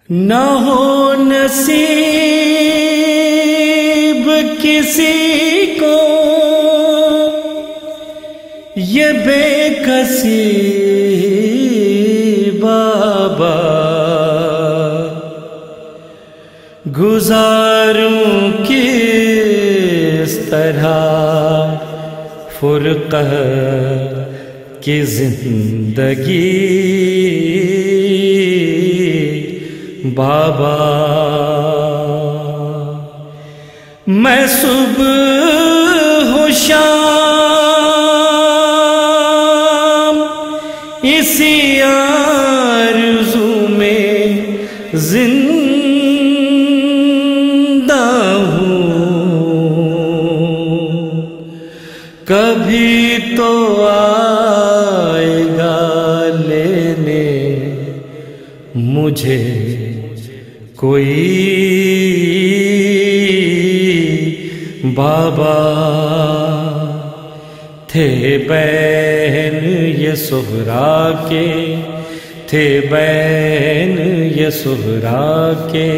نہ ہو نصیب کسی کو یہ بے کسی بابا، گزاروں کس طرح فرقہ کی زندگی بابا، میں صبح و شام اسی آرزو میں زندہ ہوں، کبھی تو آئے گا لینے مجھے کوئی بابا، تھے بہن یہ سہرا کے، تھے بہن یہ سہرا کے،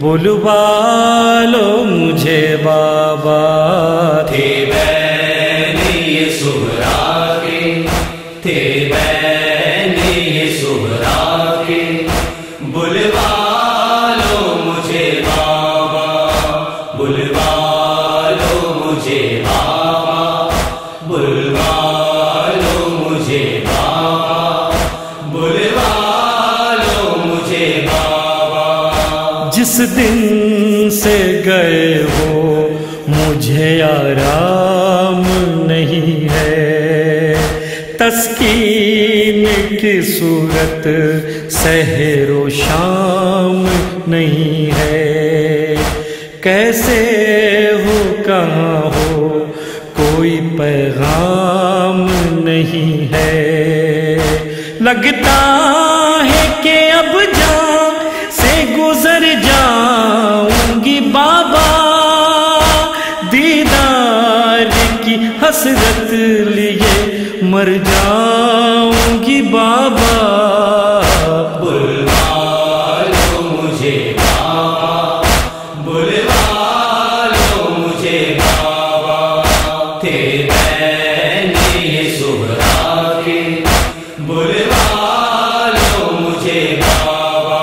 بلوا لو مجھے بابا، تھے بہن یہ سہرا کے، تھے بہن یہ سہرا کے، بلوا لو مجھے بابا، بلوا لو مجھے بابا، بلوا لو مجھے بابا، بلوا لو مجھے بابا۔ جس دن سے گئے ہو مجھے آرام نہیں ہے، تسکین کی صورت سحر و شام نہیں ہے، کیسے ہو کہاں ہو کوئی پیغام نہیں ہے، لگتا ہے کہ اب جان سے گزر جاؤں گی بابا، دیدار کی حسرت لیے مر جاؤں گی بابا، بلوا لو مجھے بابا، بلوا لو مجھے بابا، تھے بہن یہ سہرا کے، بلوا لو مجھے بابا۔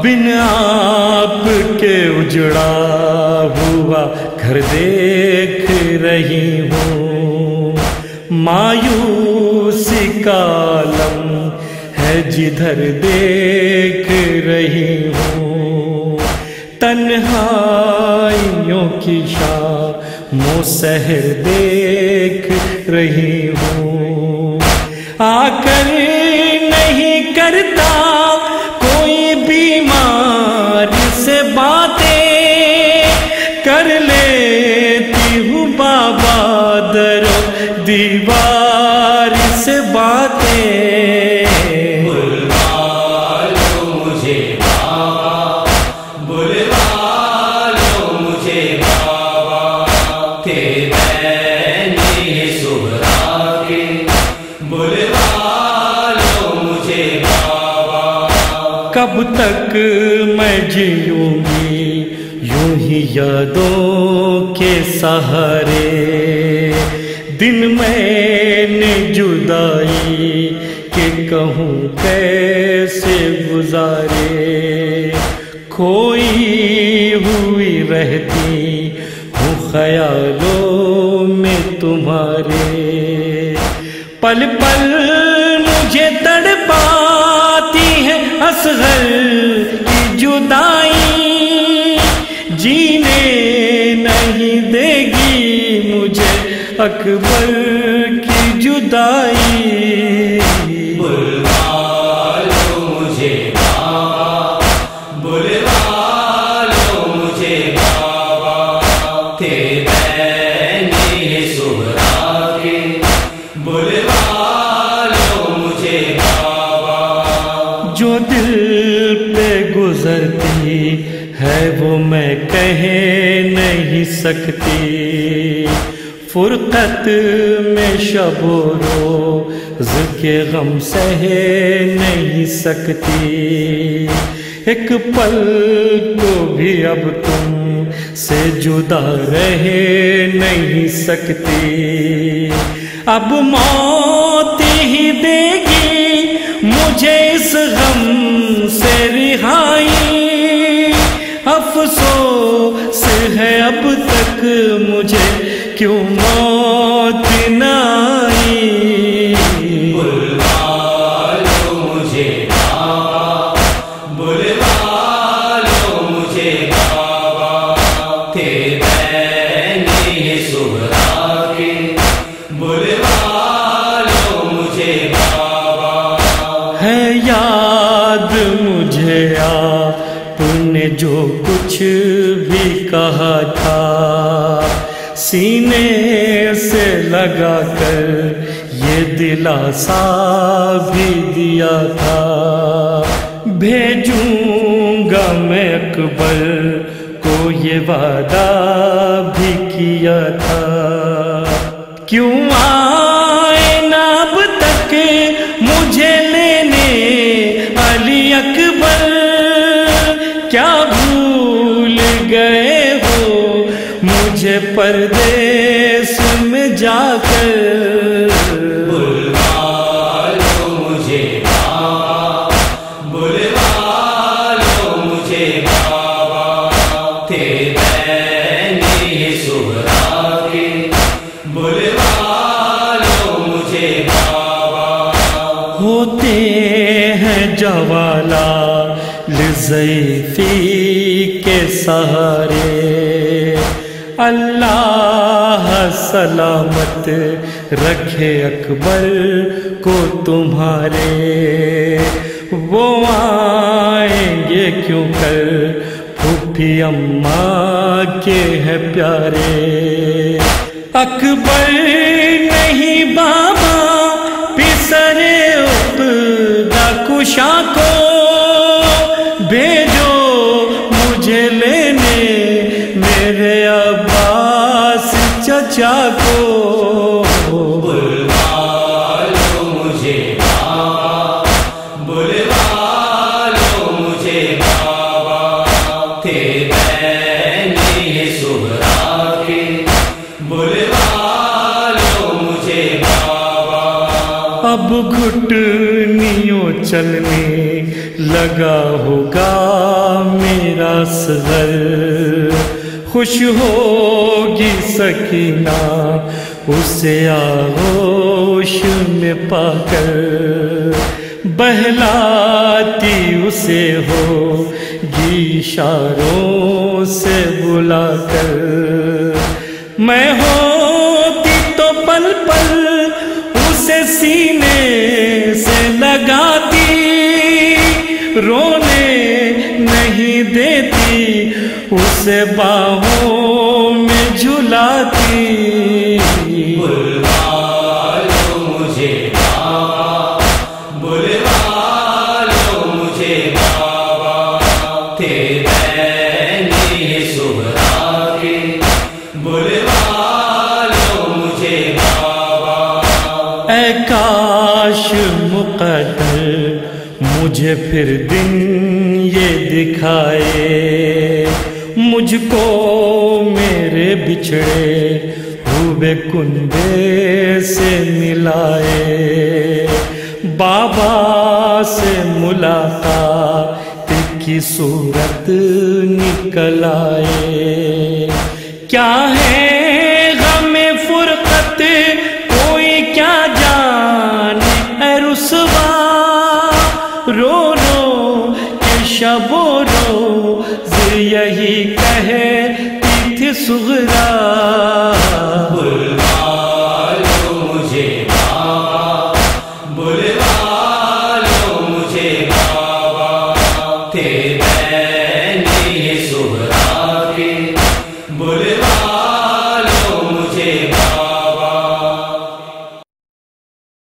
بن آپ کے اجڑا ہوا گھر دیکھ رہی ہوں، مایوسی کا عالم ہے جدھر دیکھ رہی ہوں، تنہائیوں کی شام و سحر دیکھ رہی ہوں، آ کر نہیں کرتا کوئی بیمار سے باتیں، کر لیتی ہوں بابا در و دیوار سے باتیں، بلوا لو مجھے بابا، بلوا لو مجھے بابا، تھے بہن یہ سہرا کے، بلوا لو مجھے بابا۔ کب تک میں جیوں گی یوں ہی یادوں کے سہارے، دن میں نے جدائی کہ کہوں کیسے گزارے، کھوئی ہوئی رہتی ہوں خیالوں میں تمہارے، پل پل مجھے تڑپاتی ہے اصغر کی جدائی، جینے نہیں دے گی مجھے اکبر کی جدائی، بلوا لو مجھے بابا، بلوا لو مجھے بابا، تھے بہن یہ سہرا کے، بلوا لو مجھے بابا۔ جو دل پہ گزرتی ہے وہ میں کہہ نہیں سکتی، فرقت میں شب و روز کے غم سہ نہیں سکتی، ایک پل کو بھی اب تم سے جدا رہ نہیں سکتی، اب موت ہی دے گی مجھے اس غم سے رہائی، افسوس ہے اب تک مجھے کیوں موت نہ آئی۔ بلوا لو مجھے بابا، بلوا لو مجھے بابا، تھے بین یہ سہرا کے، بلوا لو مجھے بابا۔ ہے یاد مجھے آپ نے جو کچھ بھی کہا تھا، سینے سے لگا کر یہ دلاسا بھی دیا تھا، بھیجوں گا میں اکبر کو یہ وعدہ بھی کیا تھا، کیوں آئے نہ اب تک مجھے لینے علی اکبر، کیا بھول گئے ہو مجھے پردیس میں جا کر۔ بلوا لو مجھے بابا، بلوا لو مجھے بابا، تھے بین یہ سہرا کے، بلوا لو مجھے بابا۔ ہوتے ہیں جوالا ضعیفی کے سہارے، اللہ سلامت رکھے اکبر کو تمہارے، وہ آئیں گے کیوں کر پھوپھی اماں کے ہے پیارے، اکبر نہیں بابا پسرے عقدہ کشا کو، بھیجو مجھے لینے میرے عباس چچا کو۔ بلوا لو مجھے بابا، بلوا لو مجھے بابا، تھے بین یہ سہرا کے، بلوا لو مجھے بابا۔ اب گھٹنیوں چلنے لگا ہوگا میرا اصغر، خوش ہوگی سکینہ اسے آغوش میں پا کر، بہلاتی اسے ہوگی اشاروں سے بلا کر، میں ہوتی تو پل پل اسے سینے سے لگاتی، رونے نہیں دیتی اسے باہوں میں جھلاتی۔ بلوا لو مجھے بابا، بلوا لو مجھے بابا، تھے بین یہ سہرا کے، بلوا لو مجھے بابا۔ اے کاش مقدر مجھے پھر دن یہ دکھائے، مجھ کو میرے بچھڑے ہوئے کنبے سے ملائے، بابا سے ملاقات کی صورت نکل آئے، کیا ہے غم فرقت کوئی کیا جانے اے رسوا، رو رو کہ شب و روز یہی کہتی تھی صغرا۔ بلوا لو مجھے بابا، بلوا لو مجھے بابا، تھے